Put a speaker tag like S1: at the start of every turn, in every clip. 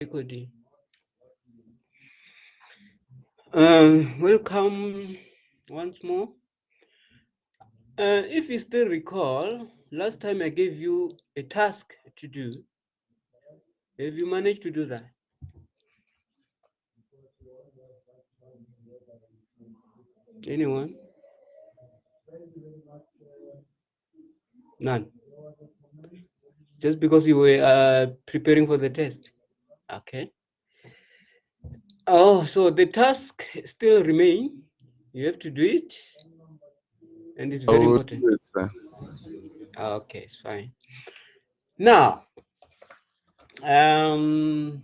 S1: recording. Welcome once more. If you still recall, last time I gave you a task to do. Have you managed to do that? Anyone? None. Just because you were preparing for the test. Okay. Oh, so the task still remain. You have to do it, and it's very
S2: Oh,
S1: important.
S2: yes, sir.
S1: Okay, it's fine. Now, um,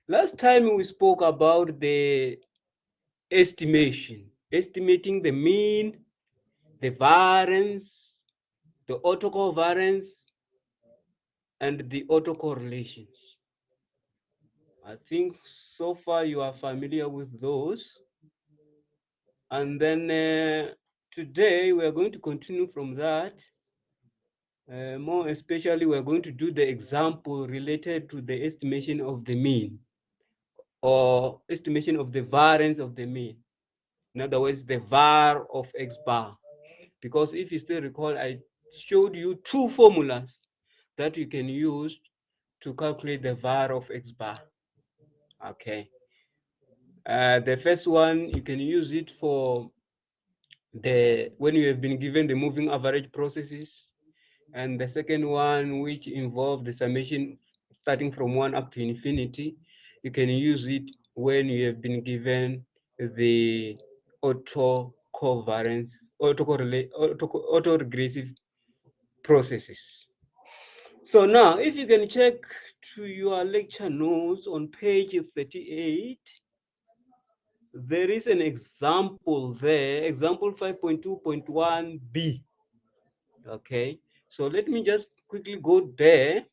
S1: last time we spoke about the estimating the mean, the variance, the autocovariance, and the autocorrelations. I think so far you are familiar with those. And then today we are going to continue from that. More especially, we are going to do the example related to the estimation of the mean or estimation of the variance of the mean. In other words, the var of x bar. Because if you still recall, I showed you two formulas that you can use to calculate the var of x bar. Okay. The first one, you can use it for when you have been given the moving average processes, and the second one, which involves the summation starting from 1 up to infinity, you can use it when you have been given the autocovariance, autoregressive processes. So now, if you can check to your lecture notes on page 38, there is an example there, example 5.2.1b. Okay, so let me just quickly go there.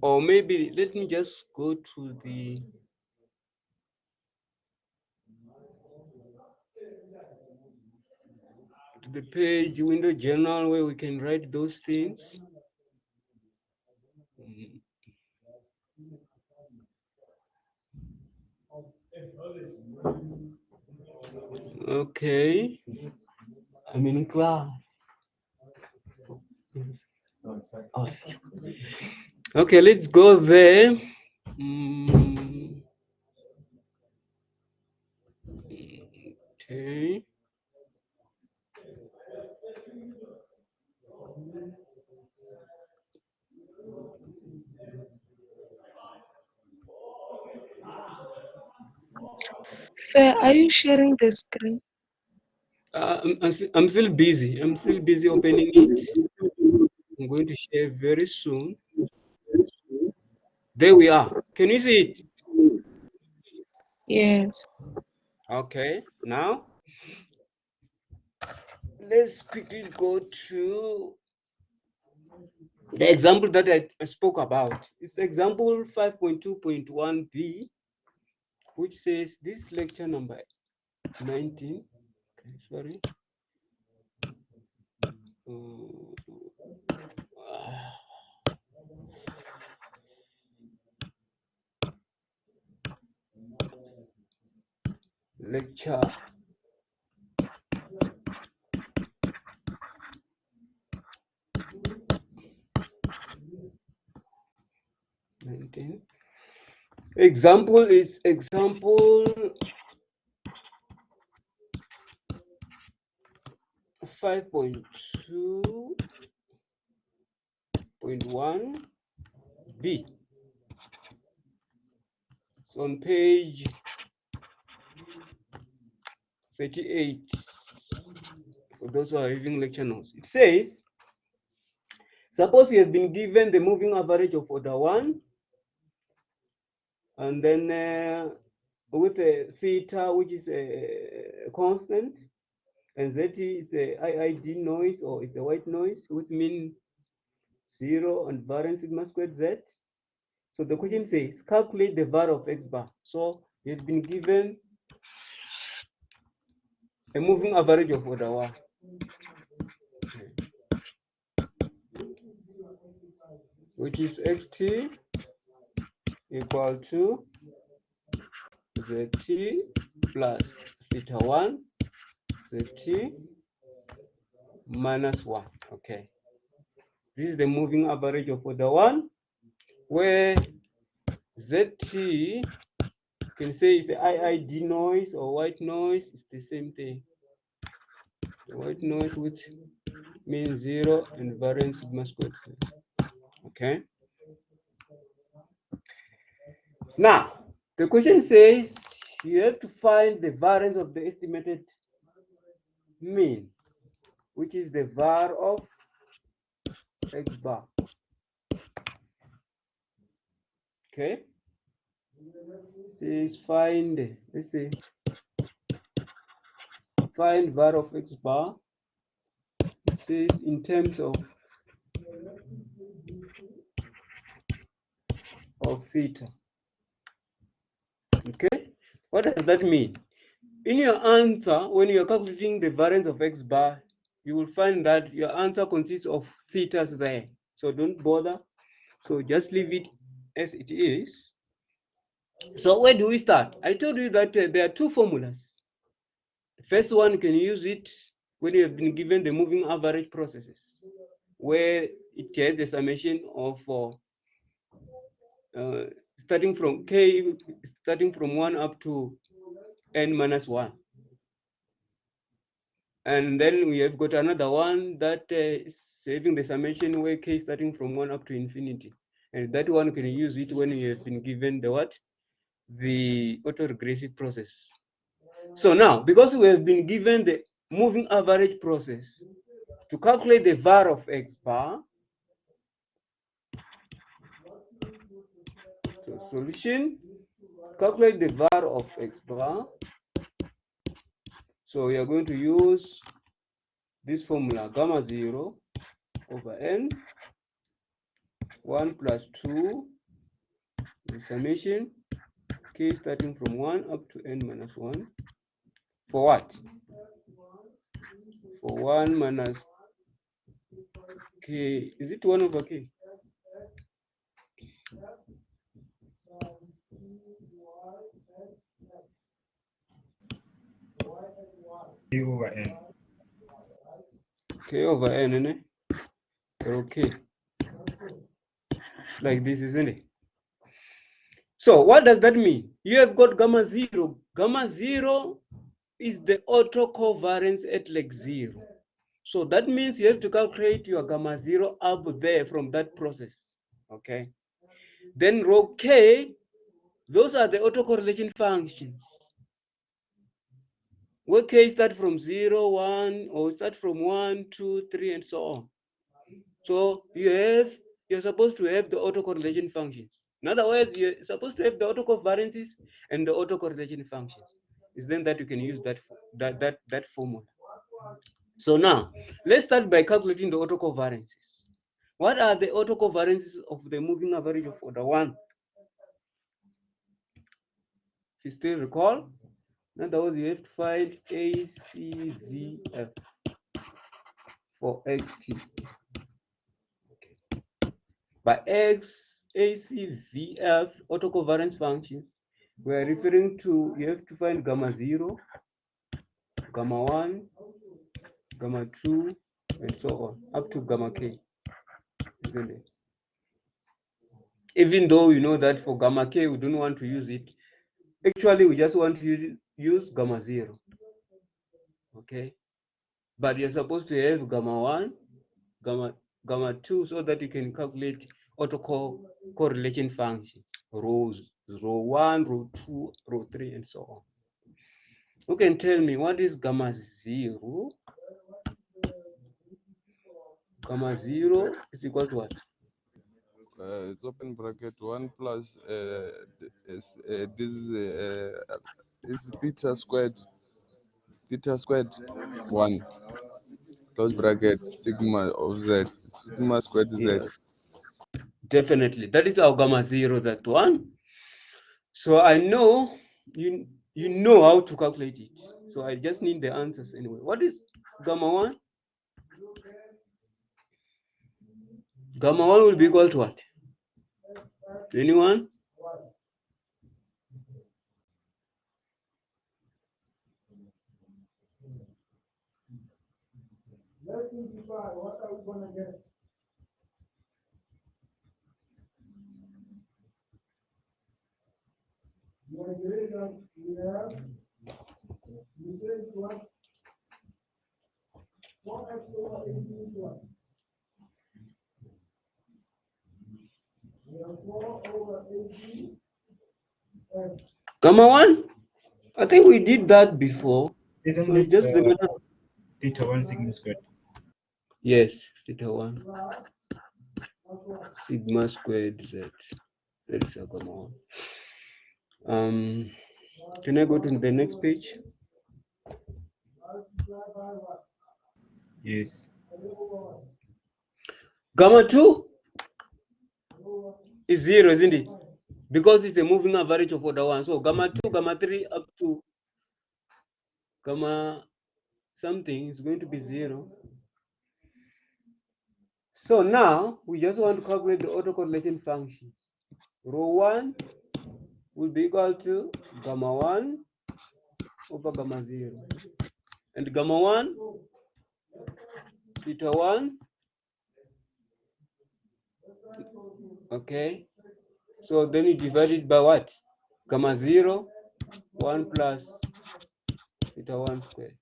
S1: Or maybe let me just go to the page window journal where we can write those things. Okay, I'm in class. Oh, okay, let's go there. Okay.
S3: Sir, are you sharing the screen?
S1: I'm still busy. I'm still busy opening it. I'm going to share very soon. There we are. Can you see it?
S3: Yes.
S1: Okay. Now, let's quickly go to the example that I spoke about. It's example 5.2.1b, which says this is lecture number 19. Okay, sorry. Lecture 19. Example is example 5.2.1b. It's on page 38 for those who are reading lecture notes. It says, suppose you have been given the moving average of order 1, and then with a theta, which is a constant, and z is a IID noise, or it's a white noise, which mean 0 and variance sigma squared z. So the question says, calculate the var of x bar. So you've been given a moving average of order 1. which is xt equal to zt plus theta 1 zt minus 1. Okay, this is the moving average of order 1, where zt you can say it's IID noise or white noise. It's the same thing. The white noise, which means 0, and variance sigma squared. Okay. Now, the question says you have to find the variance of the estimated mean, which is the var of x bar. Okay. Says find, let's say, find var of x bar. It says in terms of theta. Okay. What does that mean? In your answer, when you're calculating the variance of x bar, you will find that your answer consists of thetas there. So don't bother. So just leave it as it is. So where do we start? I told you that there are two formulas. The first one, you can use it when you have been given the moving average processes, where it has a summation of starting from k, starting from 1 up to n minus 1. And then we have got another one that is having the summation where k starting from 1 up to infinity. And that one can use it when you have been given the what? The autoregressive process. So now, because we have been given the moving average process, to calculate the var of x bar, so solution, calculate the var of x bar. So we are going to use this formula, gamma 0 over n, 1 plus 2, the summation, k starting from 1 up to n minus 1, for what? For 1 minus k, is it 1 over k?
S2: K over N.
S1: K over n, isn't it? Okay. Like this, isn't it? So what does that mean? You have got gamma 0. Gamma 0 is the autocovariance at leg 0. So that means you have to calculate your gamma 0 up there from that process. Okay. Then rho k, those are the autocorrelation functions. Where k start from 0, 1, or start from 1, 2, 3, and so on. So you're supposed to have the autocorrelation functions. In other words, you're supposed to have the autocovariances and the autocorrelation functions. It's then that you can use that formula. So now let's start by calculating the autocovariances. What are the autocovariances of the moving average of order 1? If you still recall, in other words, you have to find ACVF for xt. By ACVF autocovariance functions, we are referring to, you have to find gamma 0, gamma 1, gamma 2, and so on, up to gamma k, isn't it? Even though you know that for gamma k, we don't want to use it. Actually, we just want to use gamma 0. Okay? But you're supposed to have gamma 1, gamma 2, so that you can calculate autocorrelation functions, rows, row 1, row 2, row 3, and so on. Who can tell me what is gamma 0? Gamma 0 is equal to what?
S4: It's open bracket 1 plus this is theta squared 1 close bracket sigma of z sigma squared z.
S1: Yes, definitely. That is our gamma 0, that one. So I know you know how to calculate it. So I just need the answers anyway. What is gamma 1? Gamma 1 will be equal to what? Anyone? Gamma 1? I think we did that before.
S2: Isn't
S1: So it's
S2: it
S1: just the matter.
S2: theta 1 sigma squared?
S1: Yes, theta 1 sigma squared z. That is a gamma 1. Can I go to the next page?
S2: Yes.
S1: Gamma 2 is 0, isn't it? Because it's a moving average of order 1. So gamma 2, gamma 3 up to gamma something is going to be 0. So now we just want to calculate the autocorrelation function. Rho 1 will be equal to gamma 1 over gamma 0. And gamma 1, theta 1, okay. So then you divide it by what? Gamma 0, 1 plus theta 1 squared.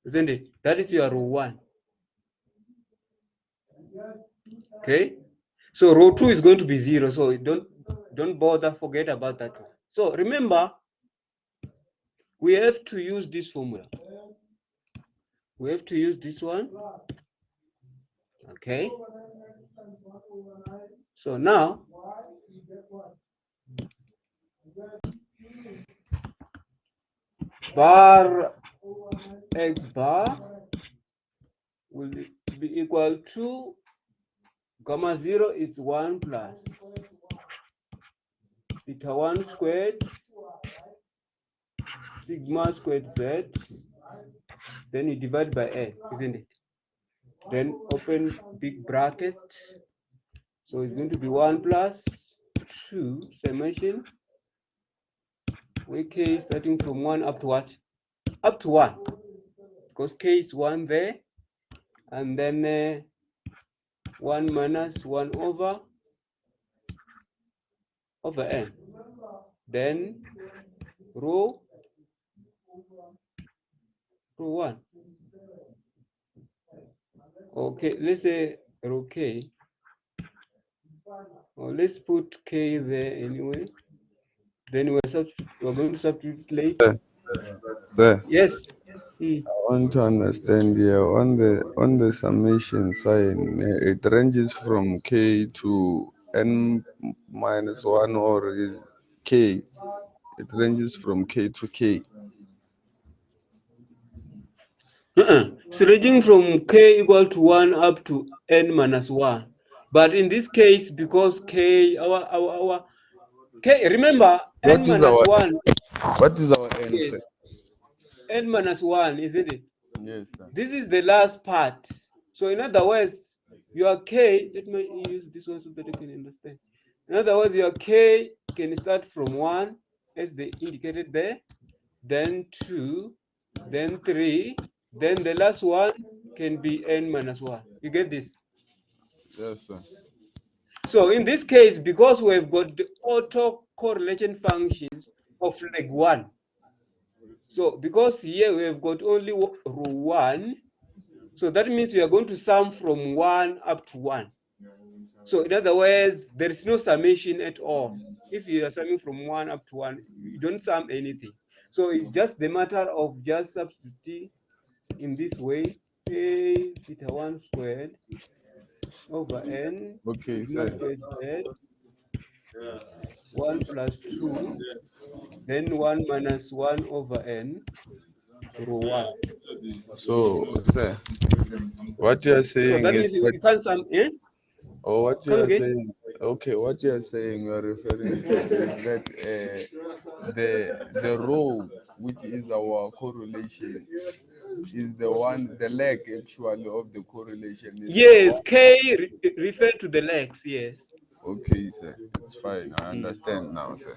S1: Isn't it? That is your rho 1. Okay. So rho 2 is going to be 0. So don't bother, forget about that one. So remember, we have to use this formula. We have to use this one. Okay. So now bar x bar will be equal to gamma 0 is 1 plus theta 1 squared sigma squared z. Then you divide by n, isn't it? Then open big bracket. So it's going to be 1 plus 2 summation. Where k starting from 1 up to what? Up to 1. Because k is 1 there. And then 1 minus 1 over n. Then rho 1. Okay, let's say rho k. Or let's put k there anyway. Then we're going to substitute later.
S4: Sir,
S1: Yes.
S4: I want to understand here on the summation sign, it ranges from k to n minus one, or is k? It ranges from k to k.
S1: So ranging from k equal to 1 up to n minus 1. But in this case, because k, our k, remember,
S4: What
S1: n
S4: is
S1: minus
S4: our
S1: 1,
S4: what is our
S1: yes,
S4: answer?
S1: n minus 1, isn't it?
S4: Yes, sir.
S1: This is the last part. So in other words, your k, let me use this one so that you can understand. In other words, your k can start from 1, as they indicated there, then 2, then 3, then the last one can be n minus 1. You get this?
S4: Yes, sir.
S1: So in this case, because we've got the autocorrelation functions of leg 1, so because here we've got only rho 1, so that means we are going to sum from 1 up to 1. So in other words, there is no summation at all. If you are summing from 1 up to 1, you don't sum anything. So it's just the matter of just substituting in this way, a theta 1 squared over n
S4: Okay,
S1: sigma
S4: sir.
S1: squared z 1 plus 2, then 1 minus 1 over n rho 1.
S4: So, sir, what you are
S1: So
S4: saying
S1: that
S4: is
S1: means
S4: that,
S1: you can't sum,
S4: or what you
S1: come
S4: are
S1: again?
S4: saying, okay, what you are saying, you are referring to is that the row, which is our correlation, is the one, the leg actually of the correlation is the
S1: Yes,
S4: one.
S1: k refer to the legs, yes.
S4: Okay, sir. It's fine. I understand now, sir.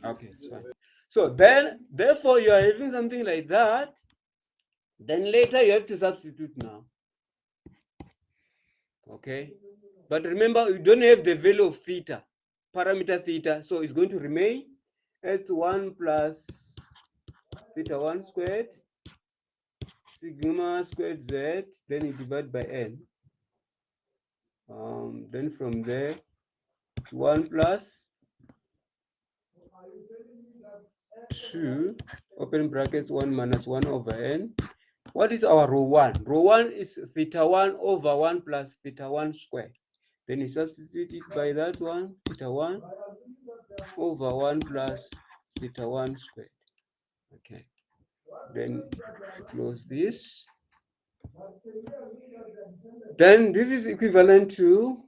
S1: Okay, it's fine. So then, therefore, you are having something like that. Then later you have to substitute now. Okay, but remember, you don't have the value of theta, parameter theta, so it's going to remain as 1 plus theta 1 squared sigma squared z, then you divide by n. Then from there, it's 1 plus 2, open brackets, 1 minus 1 over n. What is our rho 1? Rho 1 is theta 1 over 1 plus theta 1 squared. Then you substitute it by that one, theta 1 over 1 plus theta 1 squared. Okay. Then close this. Then this is equivalent to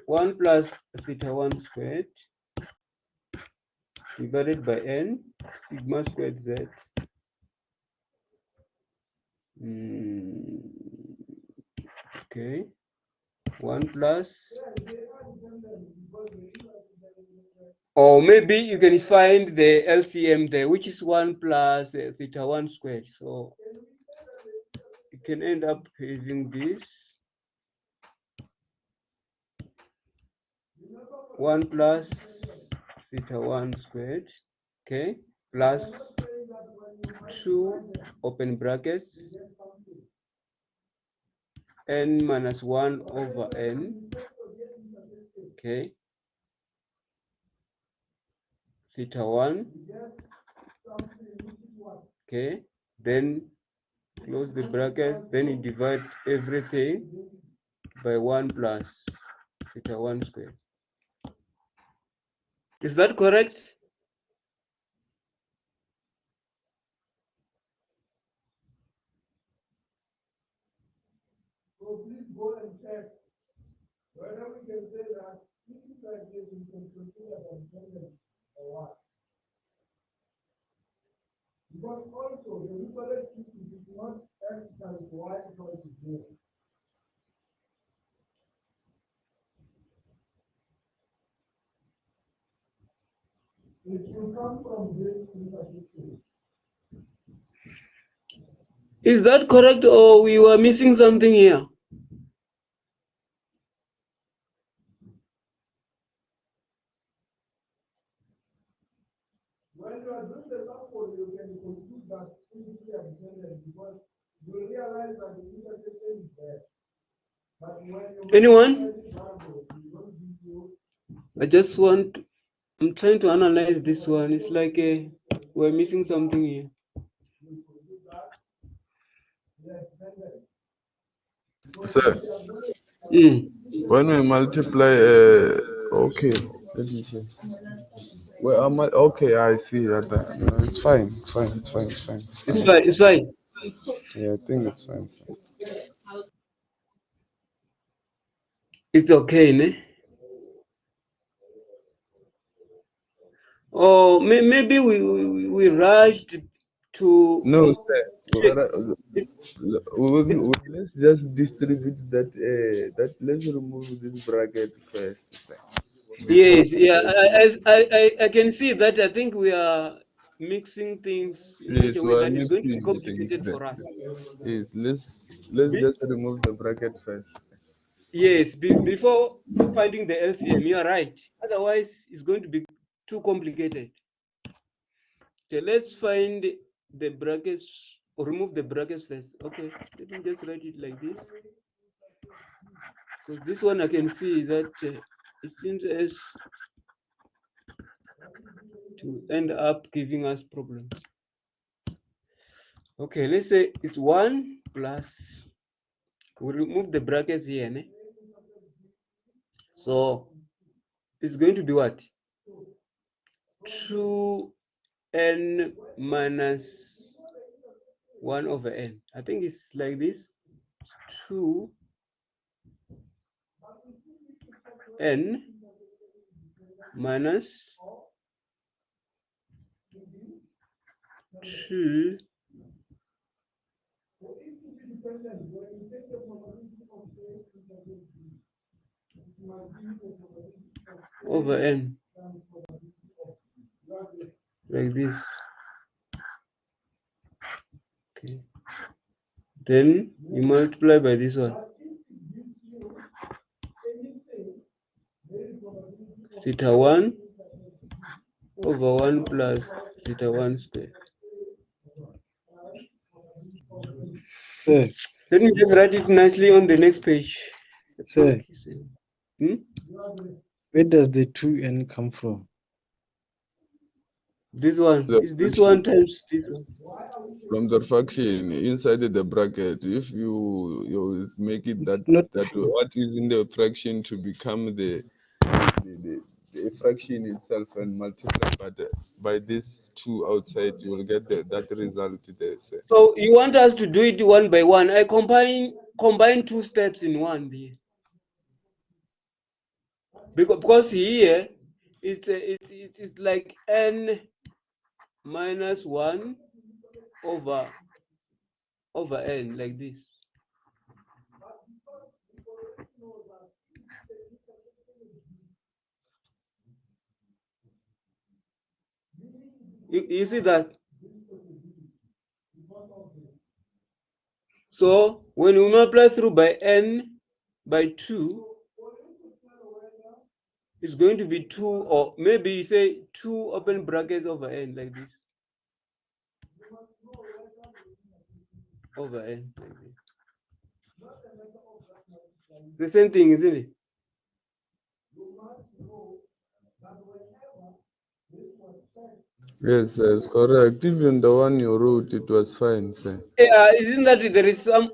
S1: 1 plus theta 1 squared divided by n sigma squared z. Okay. 1 plus, or maybe you can find the LCM there, which is 1 plus theta 1 squared. So you can end up having this 1 plus theta 1 squared, okay, plus 2 open brackets n minus 1 over n, okay, theta 1, okay, then close the brackets, then you divide everything by 1 plus theta 1 squared. Is that correct? Is that correct, or we were missing something here? Anyone? I just want, I'm trying to analyze this one. It's like we're missing something here.
S4: Sir,
S1: Mm.
S4: when we multiply, okay, let me check. Well, okay, I see that. No, it's fine. It's fine. It's fine. It's fine. It's
S1: It's
S4: fine.
S1: fine. It's fine.
S4: Yeah, I think it's fine, sir.
S1: It's okay, ne? Or maybe we rushed to
S4: No, sir.
S1: check.
S4: Let's just distribute that. That let's remove this bracket first, sir. Before.
S1: Yes, yeah, I can see that. I think we are mixing things in such
S4: Yes,
S1: a way
S4: we're
S1: that it's going to be
S4: mixing things
S1: complicated
S4: that.
S1: for us.
S4: Yes, let's
S1: Be,
S4: just remove the bracket first.
S1: yes, before finding the LCM, you are right. Otherwise, it's going to be too complicated. Okay, let's find the brackets or remove the brackets first. Okay, let me just write it like this. Because this one I can see that it seems as to end up giving us problems. Okay, let's say it's 1 plus, we remove the brackets here. Ne? So it's going to be what? 2n minus 1 over n. I think it's like this. 2n minus 2 over n, like this. Okay. Then you multiply by this one. Theta 1 over 1 plus theta 1 squared.
S2: Sir,
S1: Let me just write it nicely on the next page.
S2: sir,
S1: Hmm?
S2: where does the 2n come from?
S1: This one
S4: The
S1: is this
S4: fraction
S1: one times this one.
S4: from the fraction inside the bracket. If you make it that
S2: Not
S4: what is in the fraction to become the fraction itself and multiply by this 2 outside, you will get that result there. Sir.
S1: So you want us to do it one by one. I combine two steps in one there. Because here it's like n minus 1 over n, like this. You see that? So when we multiply through by n by 2, it's going to be 2, or maybe you say 2 open brackets over n, like this. Over n, like this. The same thing, isn't it?
S4: Yes, yes, correct. Even the one you wrote, it was fine, sir.
S1: Yeah, isn't that there is some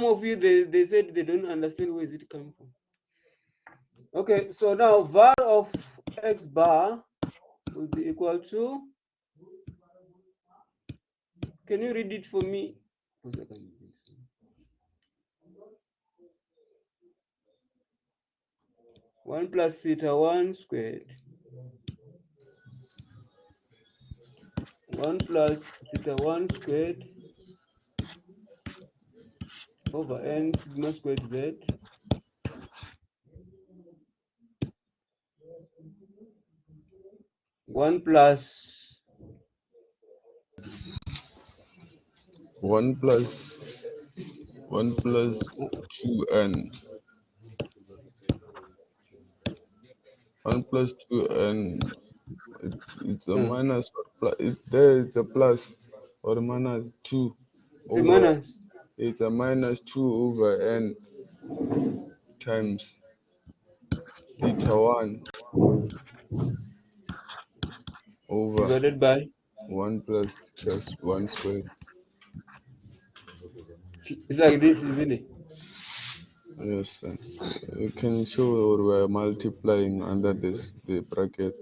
S1: of you they said they don't understand where is it coming from. Okay, so now var of x bar will be equal to, can you read it for me? 1 plus theta 1 squared, 1 plus theta 1 squared over n sigma squared z, 1 plus
S4: 1 plus 2n. 1 plus 2n. It's a
S1: uh,
S4: minus or plus. It's a plus or minus 2
S1: it's a
S4: over.
S1: minus.
S4: It's a minus 2 over n times theta 1 over
S1: Divided by,
S4: 1 plus theta 1 squared.
S1: it's like this, isn't it?
S4: Yes, sir. You can show we're multiplying under this the bracket.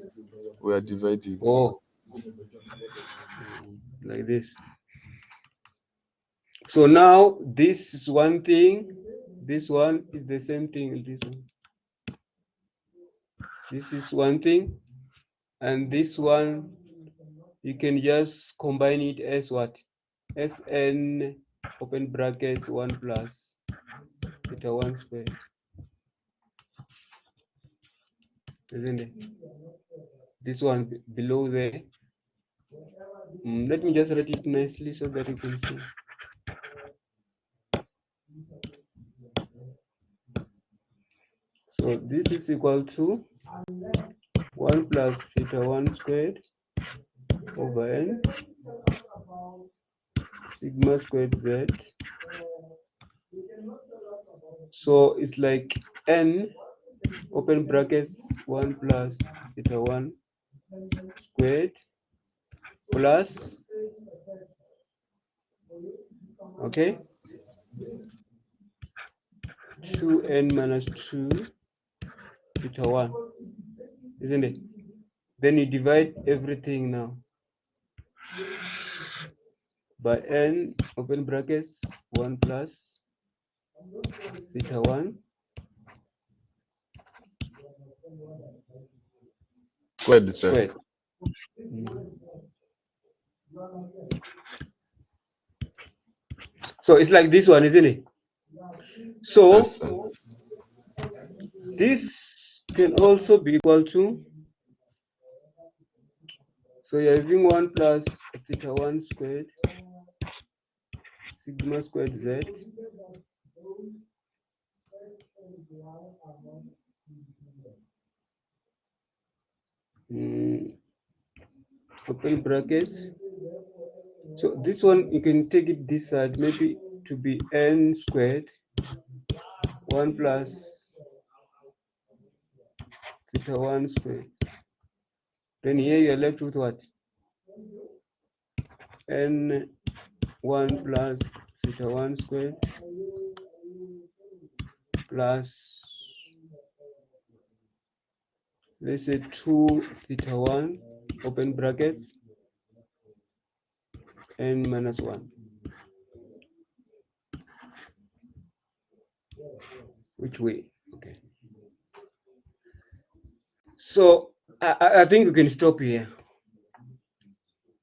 S4: We are dividing.
S1: Oh, like this. So now this is one thing, this one is the same thing, this one. This is one thing, and this one you can just combine it as what? Sn open brackets 1 plus theta 1 squared, isn't it? This one below there. Let me just write it nicely so that you can see. So this is equal to 1 plus theta 1 squared over n sigma squared z. So it's like n open brackets 1 plus theta 1 squared plus, okay, 2n minus 2 theta 1, isn't it? Then you divide everything now by n open brackets 1 plus theta 1
S4: Squared, sir.
S1: squared. So it's like this one, isn't it?
S4: Yes,
S1: So
S4: sir.
S1: This can also be equal to, so you're having 1 plus theta 1 squared sigma squared z open brackets. So this one you can take it this side, maybe to be n squared 1 plus theta 1 squared. Then here you're left with what? N 1 plus theta 1 squared plus, let's say 2 theta 1 open brackets n minus 1. Which way? Okay. So I think you can stop here.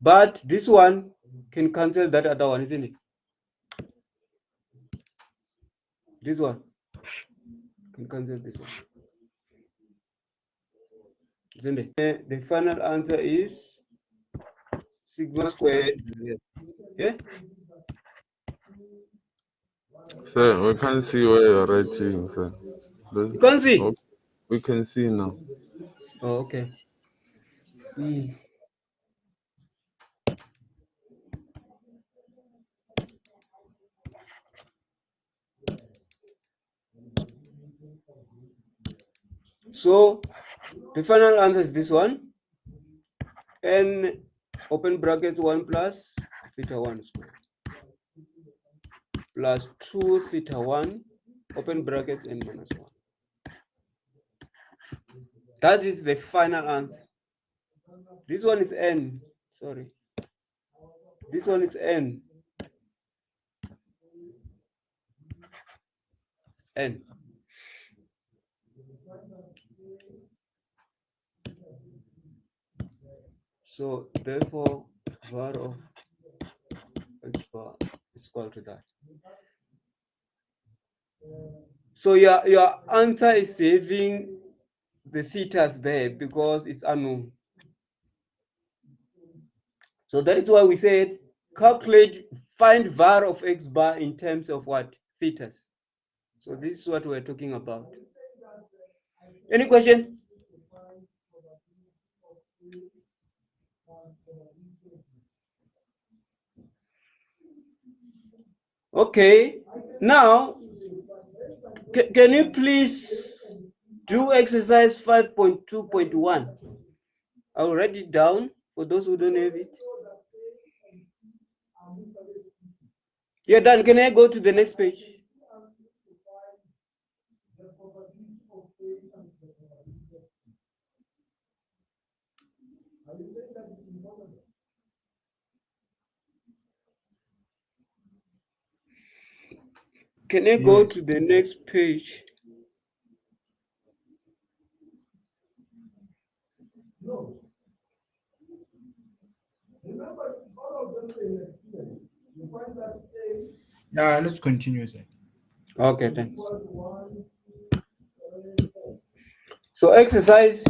S1: But this one can cancel that other one, isn't it? This one can cancel this one, isn't it? The final answer is sigma squared z. Yeah?
S4: Sir, we can't see where you're writing, sir.
S1: You can't see?
S4: Okay. We can see now.
S1: Oh, okay. So the final answer is this one. N open brackets 1 plus theta 1 squared plus 2 theta 1 open brackets n minus 1. That is the final answer. This one is n. Sorry. This one is n. N. So therefore, var of x bar is equal to that. So your answer is saving the thetas there because it's unknown. So that is why we said find var of x bar in terms of what? Thetas. So this is what we're talking about. Any question? Okay, now can you please do exercise 5.2.1? I'll write it down for those who don't have it. Yeah, done. Can I go to the next page? Can I go
S2: Yes.
S1: to the next page?
S2: Let's continue, sir.
S1: Okay, thanks. So exercise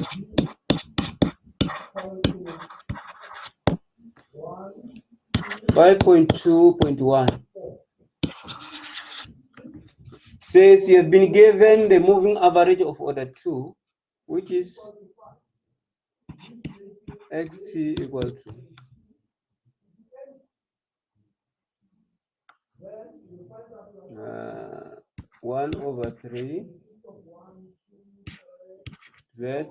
S1: 5.2.1 says you have been given the moving average of order 2, which is xt equal to 1/3 z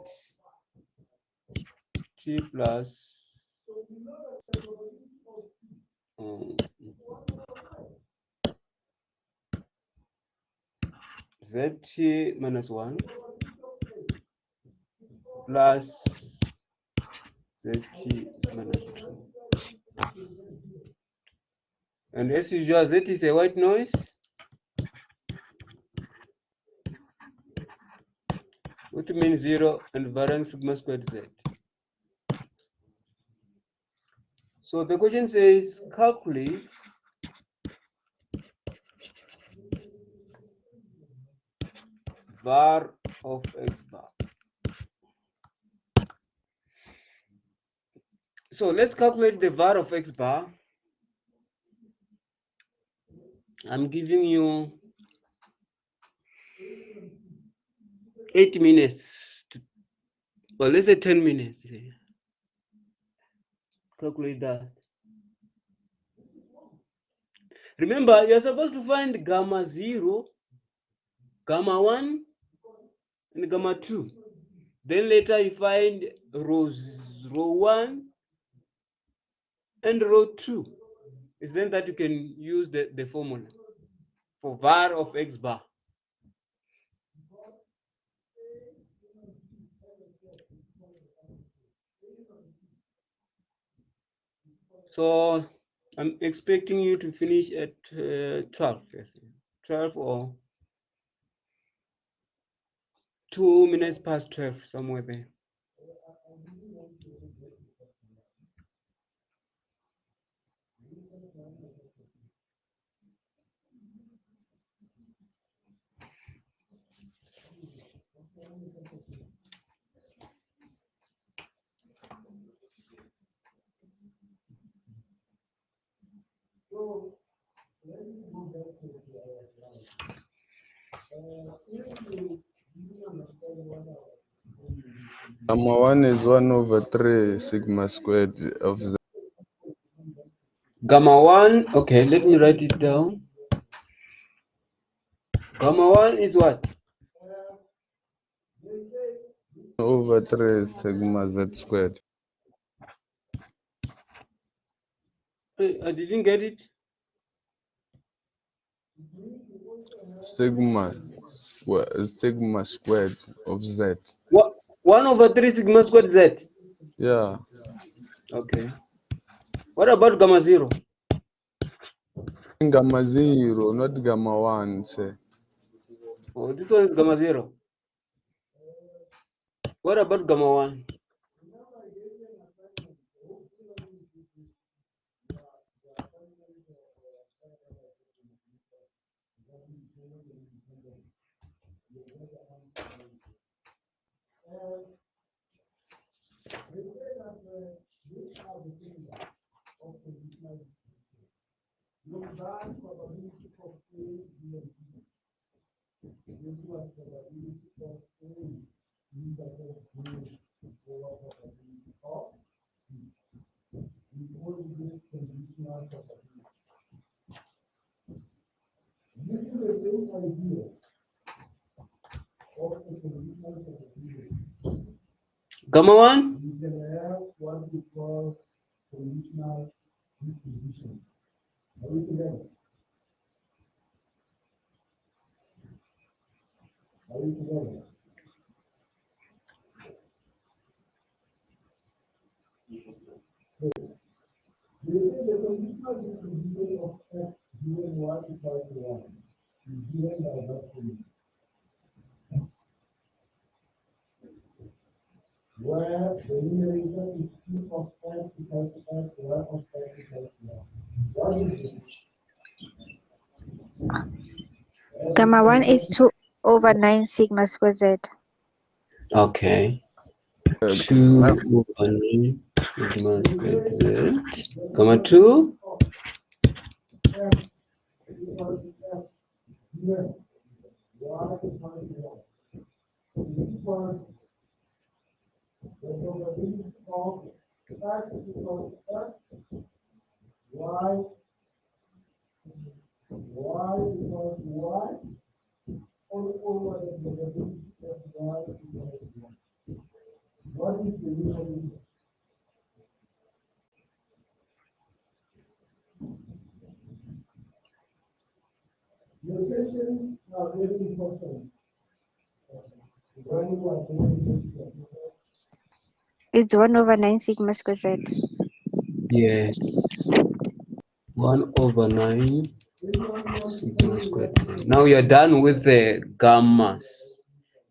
S1: t plus zt minus 1 plus zt minus 2. And as usual, z is a white noise. Which means 0 and variance sigma squared z. So the question says calculate var of x bar. So let's calculate the var of x bar. I'm giving you 8 minutes to, well, let's say 10 minutes. Calculate that. Remember, you're supposed to find gamma 0, gamma 1, and gamma 2. Then later you find row 1 and row 2. It's then that you can use the formula for var of x bar. So I'm expecting you to finish at 12, yes. 12 or 2 minutes past 12, somewhere there.
S4: Gamma 1 is 1 over 3 sigma squared of z.
S1: Gamma 1, okay, let me write it down. Gamma 1 is what?
S4: Over 3 sigma z squared.
S1: I didn't get it.
S4: Sigma squared of z.
S1: What? 1 over 3 sigma squared z.
S4: Yeah.
S1: Okay. What about gamma 0?
S4: Gamma 0, not gamma 1, say.
S1: Oh, this one is gamma 0. What about gamma 1? Gamma 1?
S5: Gamma 1 is 2 over 9 sigma squared z.
S1: Okay. 2 over 9 sigma squared z. Gamma 2?
S5: It's 1 over 9 sigma squared z.
S1: Yes. 1 over 9 sigma squared z. Now you're done with the gammas,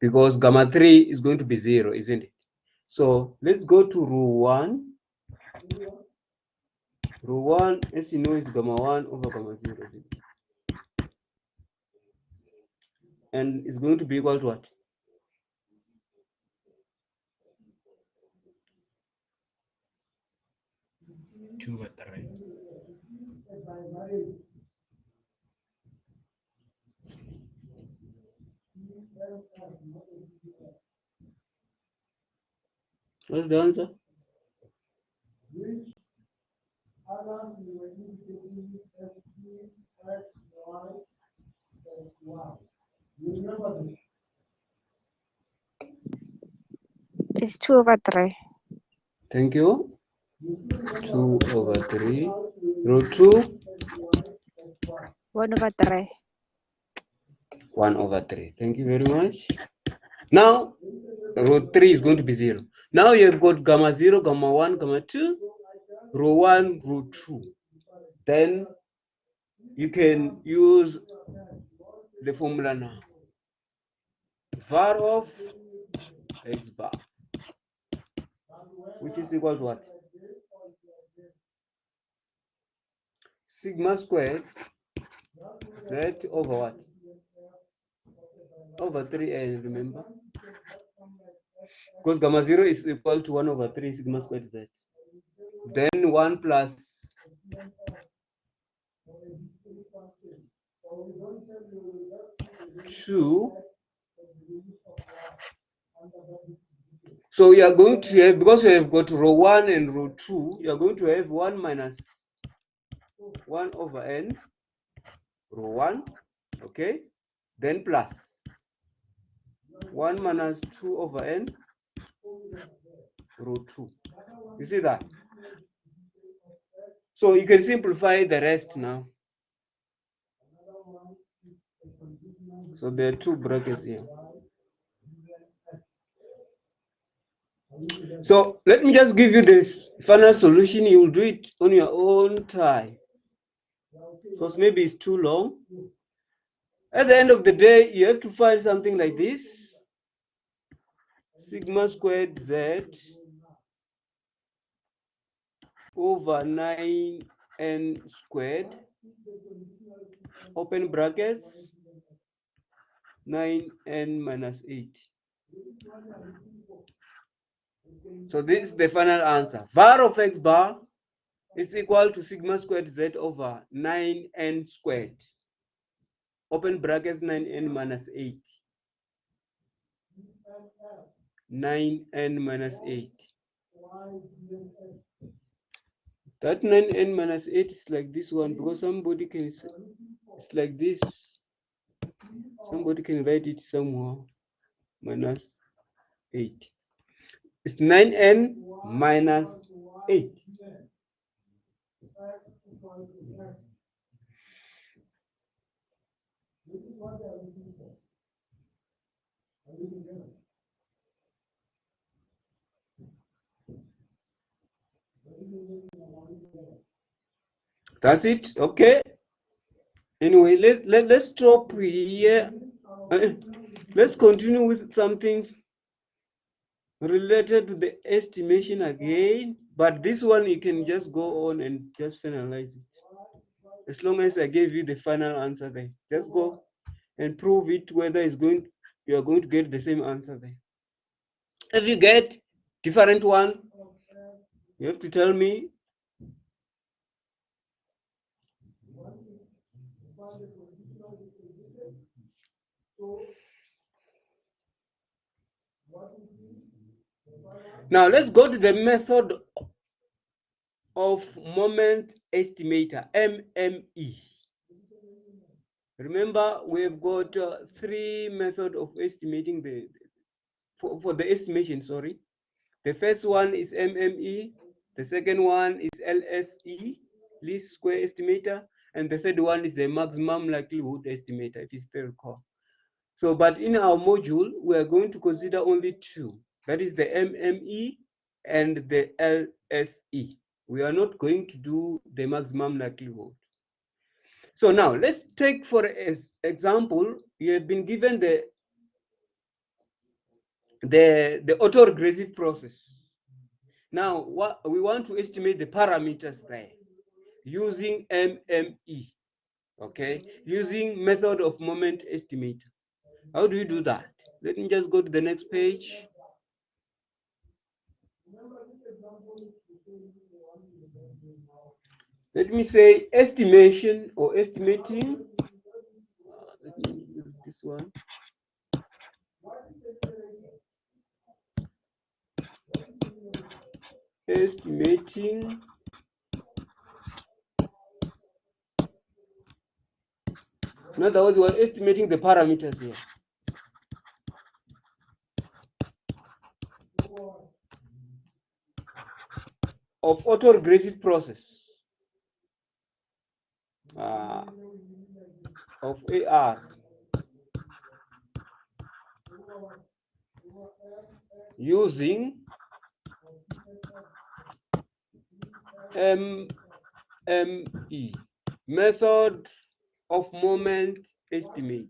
S1: because gamma 3 is going to be 0, isn't it? So let's go to rule 1. Rule 1, as you know, is gamma 1 over gamma 0, isn't it? And it's going to be equal to what?
S2: 2/3.
S1: What's the answer?
S5: It's 2/3.
S1: Thank you. 2/3. Root 2,
S5: 1/3.
S1: 1/3. Thank you very much. Now, root 3 is going to be 0. Now you've got gamma 0, gamma 1, gamma 2, row 1, row 2. Then you can use the formula now. Var of x bar, which is equal to what? Sigma squared z over what? Over 3n, remember? Because gamma 0 is equal to 1/3 sigma squared z. Then 1 plus 2. So you are going to have, because you have got row 1 and row 2, you are going to have 1 minus 1/n, row 1, okay? Then plus 1 minus 2/n, row 2. You see that? So you can simplify the rest now. So there are 2 brackets here. So let me just give you this final solution. You will do it on your own time, because maybe it's too long. At the end of the day, you have to find something like this. Sigma squared z over 9n squared, open brackets, 9n minus 8. So this is the final answer. Var of x bar is equal to sigma squared z over 9n squared, open brackets, 9n minus 8. 9n minus 8. That 9n minus 8 is like this one, because somebody can say it's like this. Somebody can write it somewhere. Minus 8. It's 9n minus 8. That's it. Okay. Anyway, let's stop here. Let's continue with some things related to the estimation again. But this one you can just go on and just finalize it. As long as I gave you the final answer there, just go and prove it whether it's going, you are going to get the same answer there. If you get different one, you have to tell me. Now let's go to the method of moment estimator, MME. Remember, we've got 3 methods of estimating for the estimation, sorry. The first one is MME, the second one is LSE, least square estimator, and the third one is the maximum likelihood estimator, if you still recall. So, but in our module, we are going to consider only 2. That is the MME and the LSE. We are not going to do the maximum likelihood. So now let's take for example, you have been given the autoregressive process. Now what we want to estimate the parameters there using MME, okay, using method of moment estimator. How do you do that? Let me just go to the next page. let me say estimation or estimating. Let me use this one. Estimating in other words, we're estimating the parameters here. Of autoregressive process of AR using MME, method of moment estimate.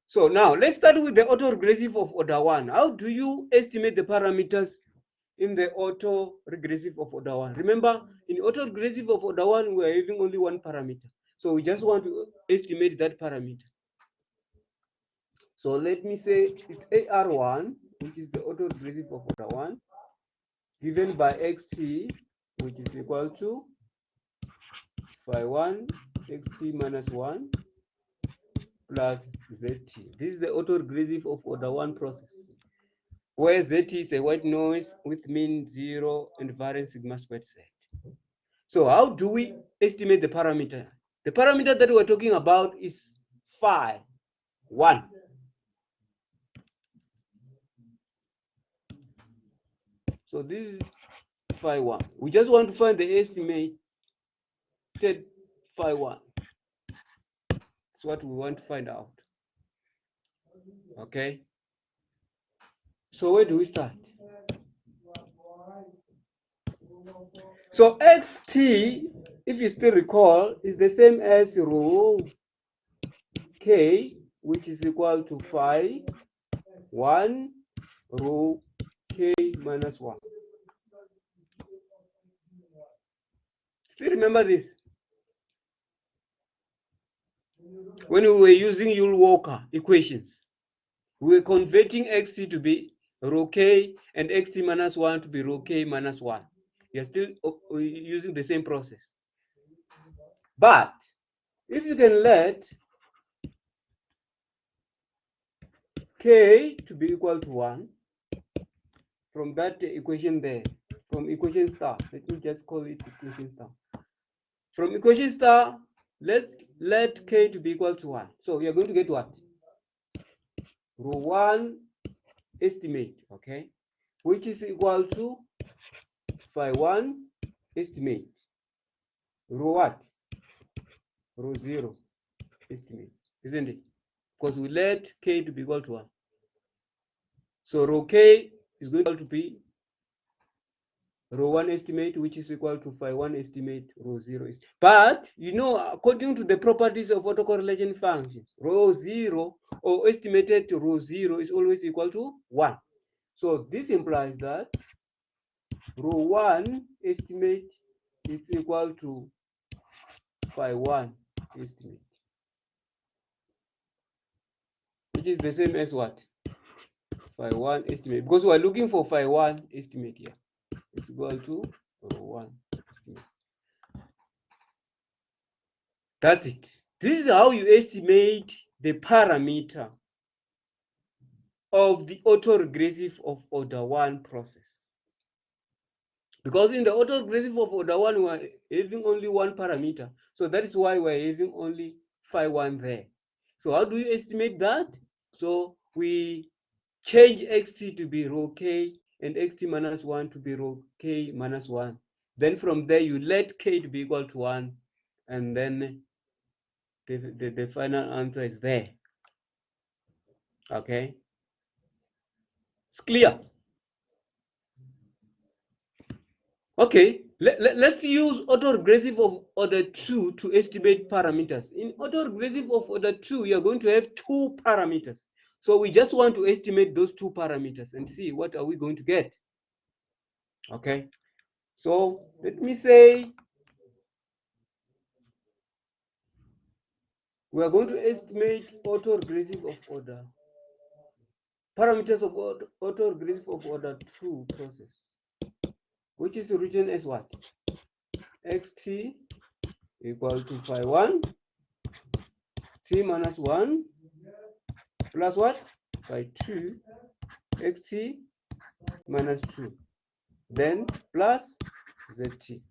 S1: So now let's start with the autoregressive of order 1. How do you estimate the parameters in the autoregressive of order 1? Remember, in autoregressive of order 1, we are having only one parameter. So we just want to estimate that parameter. So let me say it's AR1, which is the autoregressive of order 1, given by xt, which is equal to phi1 xt minus 1 plus zt. This is the autoregressive of order 1 process, where zt is a white noise with mean 0 and variance sigma squared z. So how do we estimate the parameter? The parameter that we're talking about is phi1. So this is phi1. We just want to find the estimated phi1. That's what we want to find out. Okay. So where do we start? So xt, if you still recall, is the same as rho k, which is equal to phi 1 rho k minus 1. Still remember this? When we were using Yule-Walker equations, we were converting xt to be rho k and xt minus 1 to be rho k minus 1. You're still using the same process. But if you can let k to be equal to 1 from that equation there, from equation star, let me just call it equation star. From equation star, let's let k to be equal to 1. So we are going to get what? Rho 1 estimate, okay, which is equal to phi 1 estimate. Rho what? Rho 0 estimate, isn't it? Because we let k to be equal to 1. So rho k is going to be rho 1 estimate, which is equal to phi 1 estimate, rho 0 estimate. But, you know, according to the properties of autocorrelation functions, rho 0 or estimated rho 0 is always equal to 1. So this implies that rho 1 estimate is equal to phi 1 estimate, which is the same as what? Phi 1 estimate, because we are looking for phi 1 estimate here. It's equal to rho 1 estimate. That's it. This is how you estimate the parameter of the autoregressive of order 1 process. Because in the autoregressive of order 1, we are having only one parameter. So that is why we are having only phi 1 there. So how do you estimate that? So we change xt to be rho k and xt minus 1 to be rho k minus 1. Then from there, you let k to be equal to 1, and then the final answer is there. Okay, it's clear. Okay, let's use autoregressive of order 2 to estimate parameters. In autoregressive of order 2, you're going to have two parameters. So we just want to estimate those two parameters and see what are we going to get. Okay, so let me say we are going to estimate autoregressive of order, parameters of autoregressive of order 2 process. which is written as what? Xt equal to phi 1 t minus 1 plus what? Phi 2 xt minus 2, then plus zt.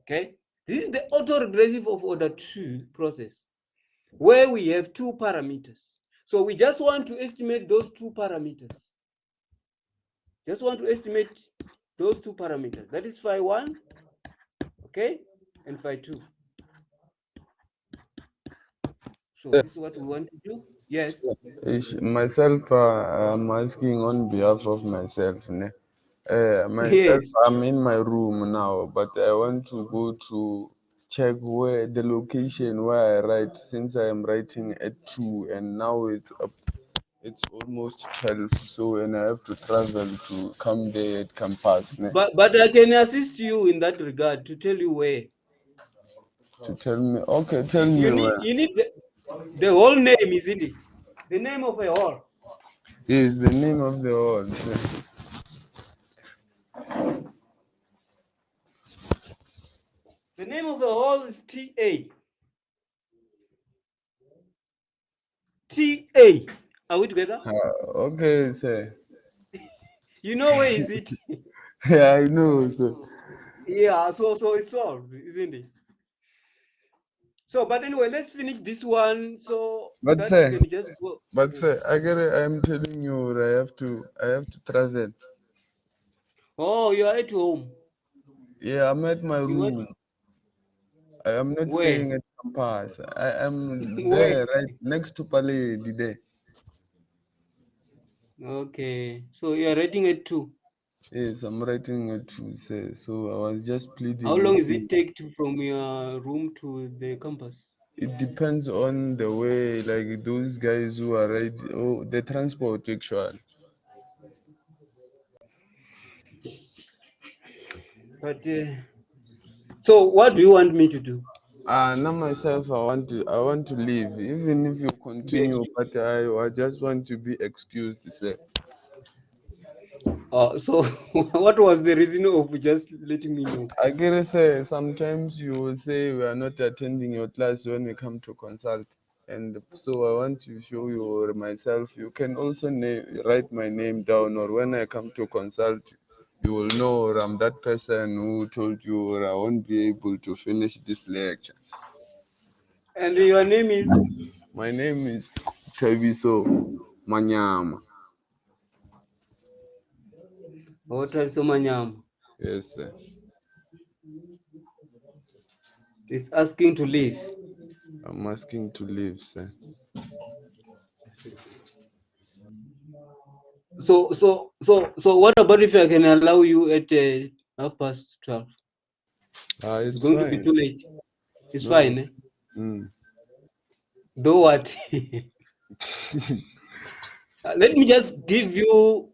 S1: Okay, this is the autoregressive of order 2 process where we have two parameters. So we just want to estimate those two parameters. Just want to estimate those two parameters. That is phi 1, okay, and phi 2. So this is what we want to do. Yes.
S4: Myself, I'm asking on behalf of myself. Ne? Myself,
S1: Yes.
S4: I'm in my room now, but I want to go to check where the location where I write, since I am writing at 2 and now it's almost 12, so and I have to travel to come there at campus. Ne?
S1: But I can assist you in that regard to tell you where.
S4: To tell me, okay, tell me where.
S1: You need the whole name, isn't it? The name of a hall.
S4: Is the name of the hall.
S1: The name of the hall is TA. TA. Are we together?
S4: Okay, sir.
S1: You know where is it?
S4: Yeah, I know, sir.
S1: Yeah, so it's solved, isn't it? So, but anyway, let's finish this one so
S4: But
S1: that you
S4: sir,
S1: can just go.
S4: but sir, I'm telling you, I have to travel.
S1: Oh, you are at home.
S4: Yeah, I'm at my
S1: You want
S4: room. I am not
S1: where?
S4: staying at campus. I am
S1: Where?
S4: there, right next to Palais Dide.
S1: Okay, so you are writing it too.
S4: Yes, I'm writing it to say. So I was just
S1: How
S4: pleading
S1: long
S4: with
S1: is
S4: you.
S1: it take from your room to the campus?
S4: It depends on the way, like those guys who are right, oh, the transport actually.
S1: But so, what do you want me to do?
S4: Now myself, I want to leave. Even if you
S1: Be
S4: continue, but I just want to be excused, sir.
S1: So, what was the reason of just letting me know?
S4: I gotta say, sometimes you will say we are not attending your class when we come to consult, and so I want to show you or myself. You can also write my name down, or when I come to consult, you will know or I'm that person who told you or I won't be able to finish this lecture.
S1: And your name is
S4: My name is Chaviso Manyama.
S1: Hotel Somanyam.
S4: Yes, sir.
S1: Is asking to leave.
S4: I'm asking to leave, sir.
S1: So, what about if I can allow you at 12:30? It's
S4: It's
S1: going to be
S4: fine.
S1: too late. It's
S4: No,
S1: fine.
S4: it's, mm.
S1: Though what? Let me just give you,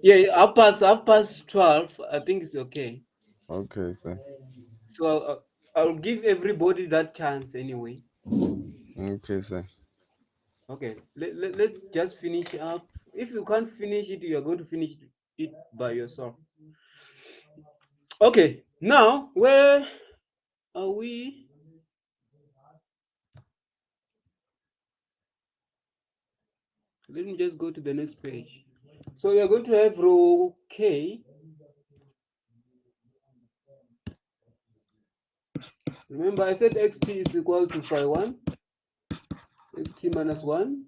S1: yeah, half past 12. I think it's okay.
S4: Okay, sir.
S1: So I'll give everybody that chance anyway.
S4: Okay, sir.
S1: Okay, let's just finish up. If you can't finish it, you are going to finish it by yourself. Okay, now where are we? Let me just go to the next page. So you're going to have row K. Remember, I said xt is equal to phi 1, xt minus 1,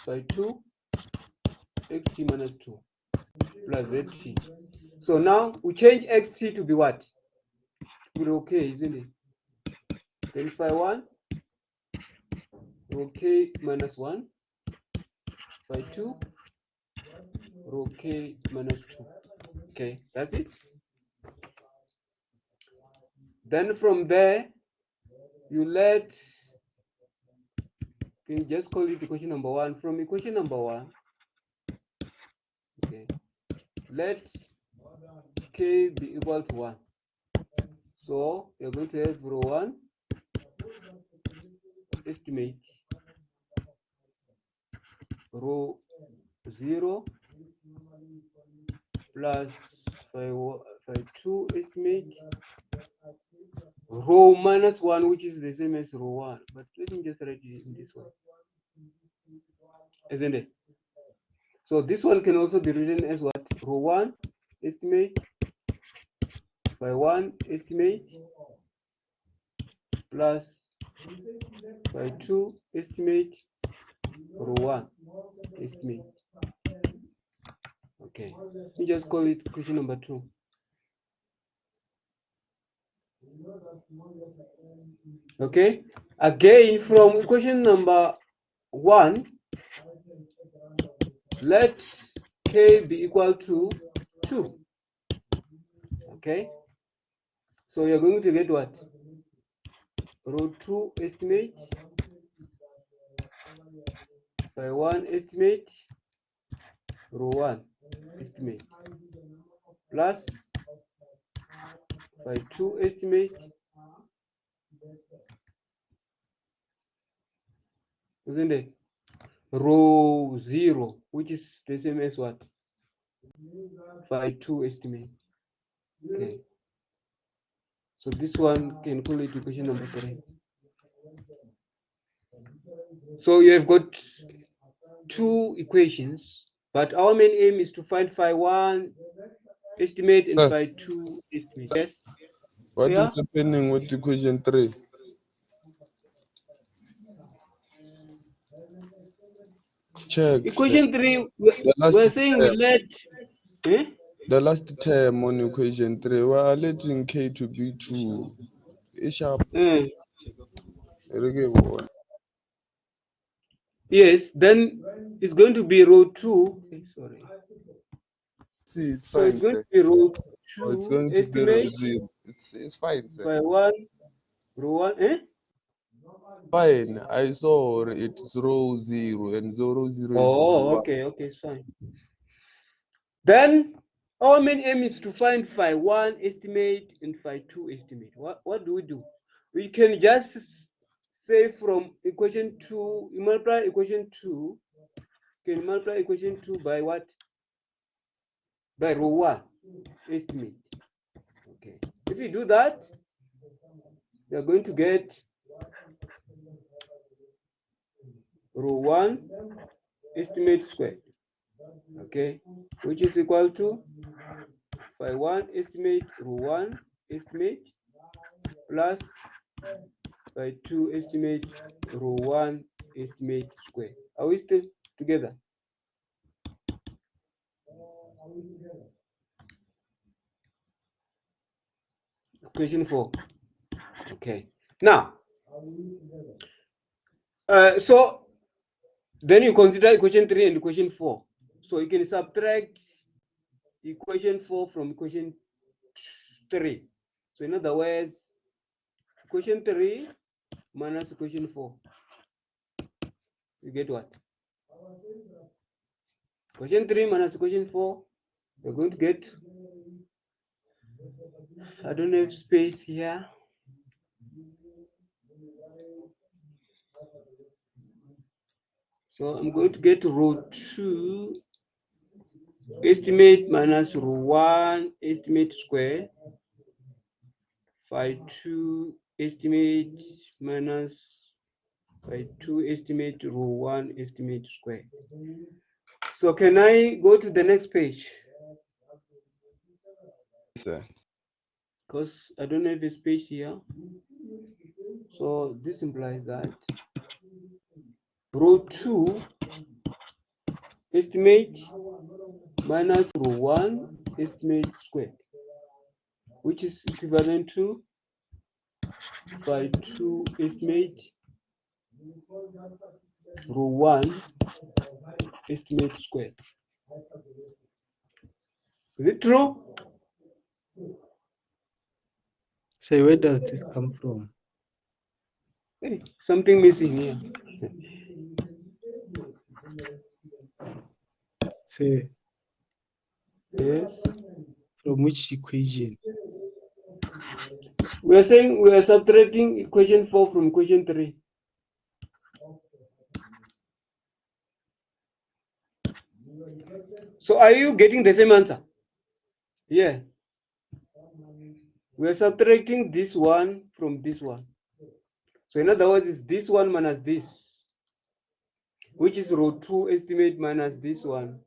S1: phi 2, xt minus 2, plus zt. So now we change xt to be what? To be row K, isn't it? Then phi 1, row K minus 1, phi 2, row K minus 2. Okay, that's it. Then from there, you let, okay, just call it equation number 1. From equation number 1, okay, let K be equal to 1. So you're going to have row 1, estimate, row 0 plus phi 2 estimate rho minus 1, which is the same as rho 1. But let me just write it in this way, isn't it? So this one can also be written as what? Rho 1 estimate phi 1 estimate plus phi 2 estimate rho 1 estimate. Okay, we just call it question number 2. Okay, again from equation number 1, let k be equal to 2. Okay, so you're going to get what? Rho 2 estimate phi 1 estimate rho 1 estimate plus phi 2 estimate, isn't it? Rho 0, which is the same as what? Phi 2 estimate. Okay, so this one can call it equation number 3. So you have got 2 equations, but our main aim is to find phi 1 estimate and
S4: Sir,
S1: phi 2 estimate. Yes.
S4: what
S1: Yeah.
S4: is happening with equation 3? Check, sir.
S1: Equation 3,
S4: The last
S1: we're saying we
S4: term,
S1: let
S4: the last term on equation 3, we are letting k to be 2. A sharp.
S1: yes, then it's going to be rho 2. Sorry.
S4: See, it's
S1: So it's
S4: fine,
S1: going to
S4: sir.
S1: be rho
S4: Oh, it's
S1: 2
S4: going to be row
S1: estimate
S4: 0. It's fine, sir.
S1: phi 1 rho 1.
S4: Fine. I saw it's row 0 and 0 is
S1: Oh,
S4: 1.
S1: okay, it's fine. Then our main aim is to find phi 1 estimate and phi 2 estimate. What do? We can just say from equation 2, you multiply equation 2, can multiply equation 2 by what? By rho 1 estimate. Okay. If you do that, you're going to get rho 1 estimate squared. Okay, which is equal to phi 1 estimate rho 1 estimate plus phi 2 estimate rho 1 estimate square. Are we still together? Equation 4. Okay. Now, so then you consider equation 3 and equation 4. So you can subtract equation 4 from equation 3. So in other words, equation 3 minus equation 4. You get what? Equation 3 minus equation 4, you're going to get, I don't have space here. So I'm going to get rho 2 estimate minus rho 1 estimate square, phi 2 estimate minus phi 2 estimate rho 1 estimate square. So can I go to the next page?
S4: Sir.
S1: Because I don't have a space here. So this implies that rho 2 estimate minus rho 1 estimate squared, which is equivalent to phi 2 estimate rho 1 estimate squared. Is it true?
S2: Say, where does this come from?
S1: Hey, something missing here.
S2: Say,
S1: Yes.
S2: from which equation?
S1: We are saying we are subtracting equation 4 from equation 3. So are you getting the same answer? Yeah. We are subtracting this one from this one. So in other words, it's this one minus this, which is row 2 estimate minus this one.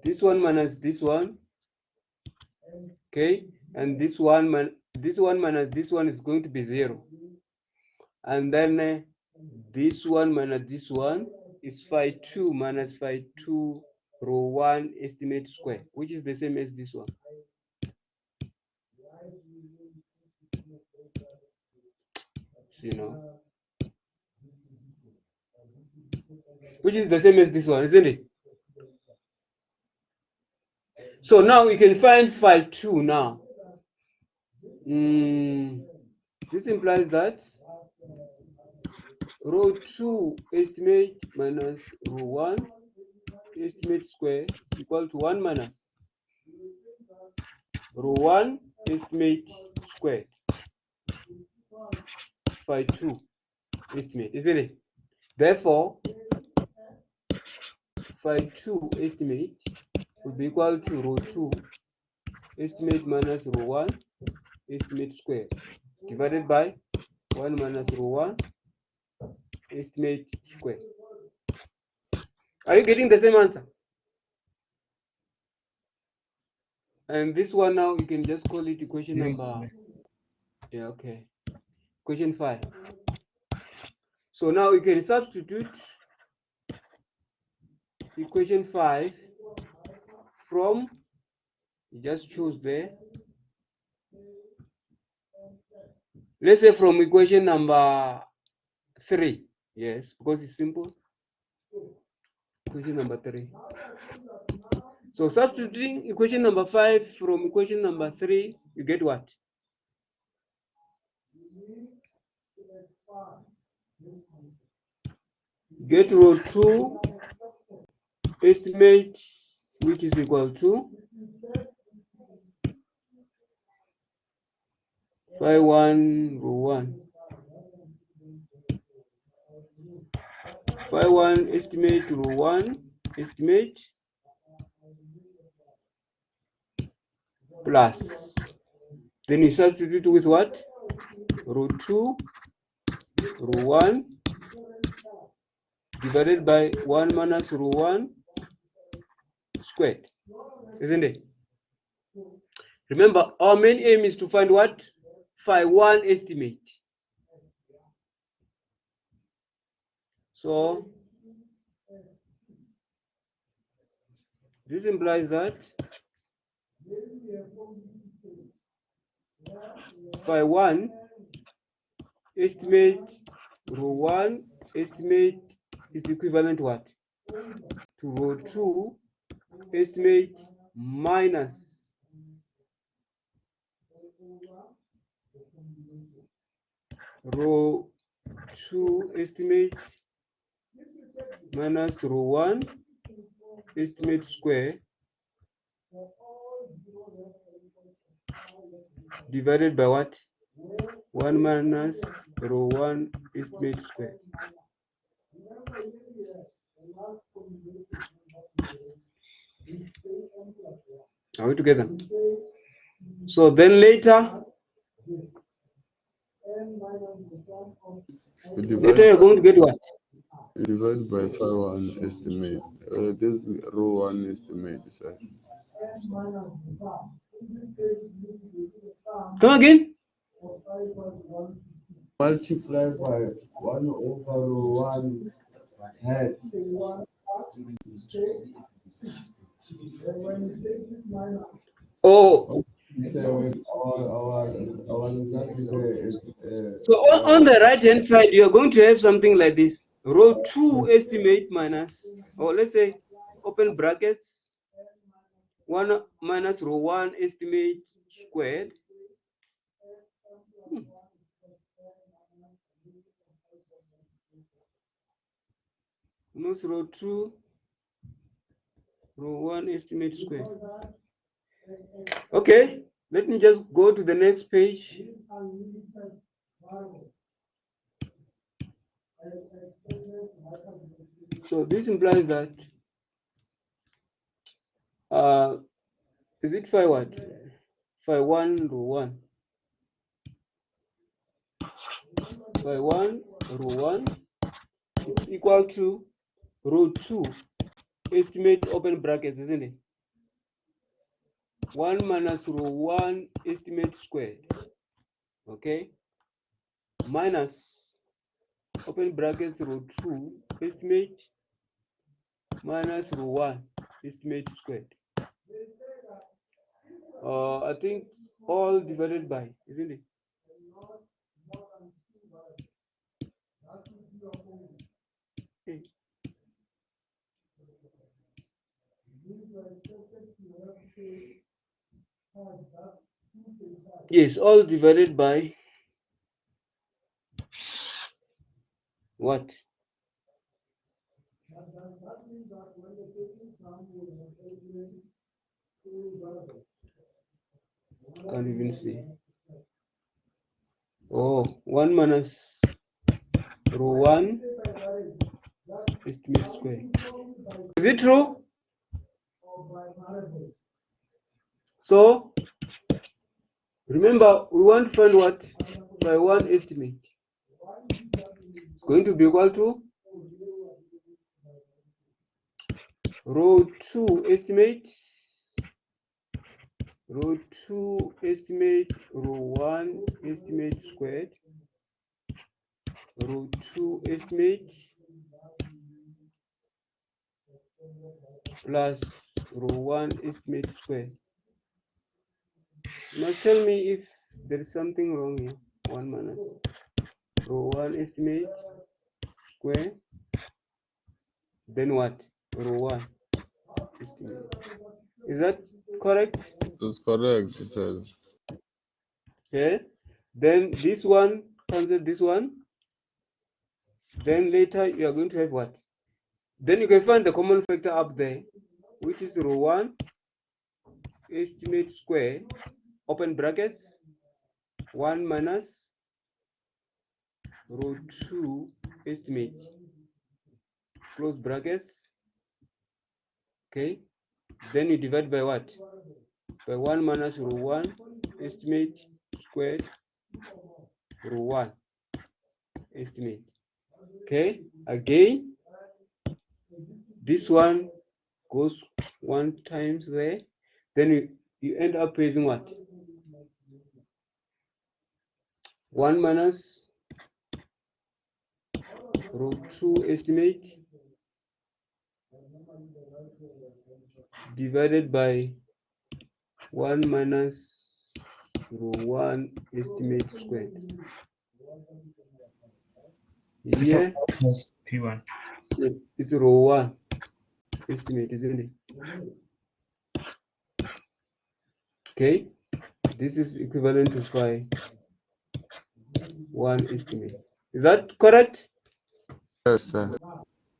S1: This one minus this one. Okay, and this one minus this one is going to be 0. And then this one minus this one is phi 2 minus phi 2 row 1 estimate square, which is the same as this one. You know, which is the same as this one, isn't it? So now we can find phi 2 now. This implies that row 2 estimate minus row 1 estimate square is equal to 1 minus row 1 estimate squared phi 2 estimate, isn't it? Therefore, phi 2 estimate will be equal to row 2 estimate minus row 1 estimate squared divided by 1 minus row 1 estimate squared. Are you getting the same answer? And this one now you can just call it equation number. Yeah, okay. Equation 5. So now we can substitute equation 5 from, you just choose there. Let's say from equation number 3. Yes, because it's simple. Equation number 3. So substituting equation number 5 from equation number 3, you get what? Get row 2 estimate, which is equal to phi 1 row 1. Phi 1 estimate row 1 estimate plus. Then you substitute with what? Row 2 row 1 divided by 1 minus row 1 squared, isn't it? Remember, our main aim is to find what? Phi 1 estimate. So this implies that phi 1 estimate row 1 estimate is equivalent to what? To row 2 estimate minus row 2 estimate minus row 1 estimate square divided by what? 1 minus row 1 estimate square. Are we together? So then later you're going to get what?
S4: Divided by phi 1 estimate. This row 1 estimate.
S1: Come again?
S4: Multiply by 1 over row 1 head.
S1: Oh, so on the right hand side, you're going to have something like this. Row 2 estimate minus, or let's say, open brackets, 1 minus row 1 estimate squared. Minus row 2, row 1 estimate squared. Okay, let me just go to the next page. So this implies that Is it phi what? Phi 1 row 1. Phi 1 row 1 is equal to row 2 estimate open brackets, isn't it? 1 minus row 1 estimate squared. Okay, minus open brackets row 2 estimate minus row 1 estimate squared. I think all divided by, isn't it? Okay. Yes, all divided by what? Can't even see. Oh, 1 minus row 1 estimate square. Is it true? So remember, we want to find what? By 1 estimate. It's going to be equal to row 2 estimate, row 2 estimate, row 1 estimate squared, row 2 estimate plus row 1 estimate squared. Now tell me if there is something wrong here. 1 minus row 1 estimate square, then what? Row 1 estimate. Is that correct?
S4: That's correct, teacher.
S1: Okay. Then this one cancel this one. Then later you are going to have what? Then you can find the common factor up there, which is row 1 estimate square open brackets 1 minus row 2 estimate close brackets. Okay. Then you divide by what? By 1 minus row 1 estimate squared row 1 estimate. Okay. Again, this one goes 1 times there. Then you end up having what? 1 minus row 2 estimate divided by 1 minus row 1 estimate squared. Here
S2: Plus P1.
S1: it's row 1 estimate, isn't it? Okay, this is equivalent to phi 1 estimate. Is that correct?
S4: Yes, sir.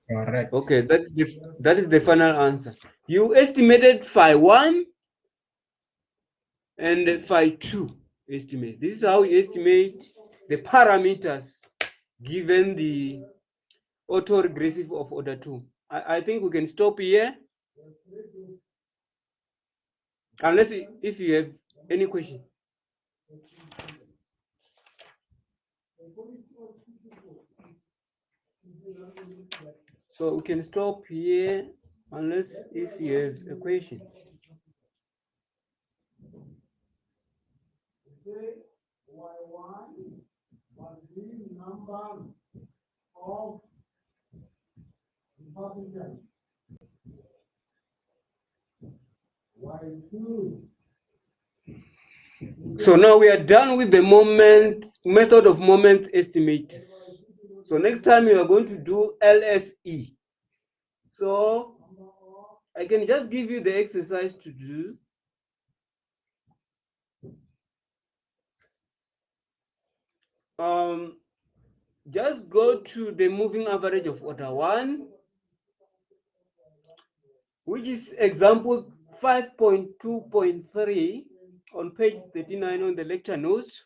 S2: Correct.
S1: Okay, that is the final answer. You estimated phi 1 and phi 2 estimate. This is how you estimate the parameters given the autoregressive of order 2. I think we can stop here unless if you have any question. So we can stop here unless if you have a question. So now we are done with the method of moment estimators. So next time we are going to do LSE. So I can just give you the exercise to do. Just go to the moving average of order 1, which is example 5.2.3 on page 39 on the lecture notes.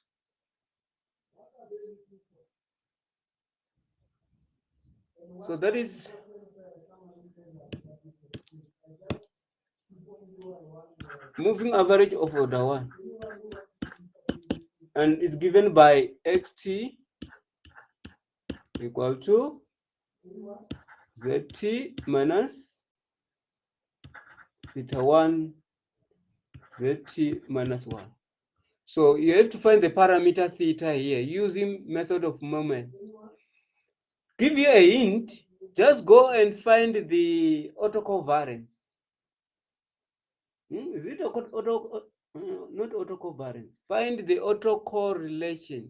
S1: So that is moving average of order 1, and it's given by xt equal to zt minus theta 1 zt minus 1. So you have to find the parameter theta here using method of moments. Give you a hint, just go and find the autocovariance. Is it not autocovariance? Find the autocorrelation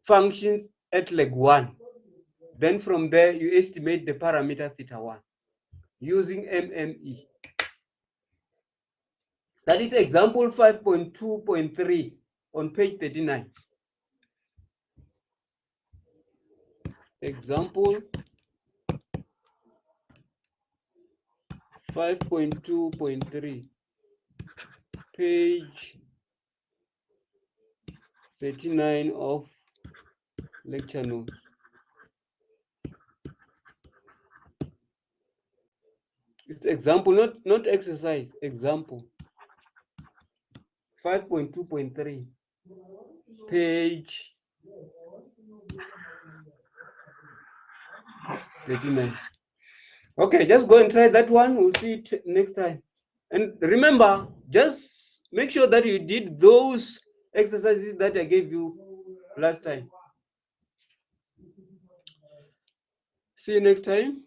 S1: functions at leg 1. Then from there, you estimate the parameter theta 1 using MME. That is example 5.2.3 on page 39. Example 5.2.3, page 39 of lecture notes. It's example, not exercise, example. 5.2.3, page 39. Okay, just go and try that one. We'll see it next time. And remember, just make sure that you did those exercises that I gave you last time. See you next time.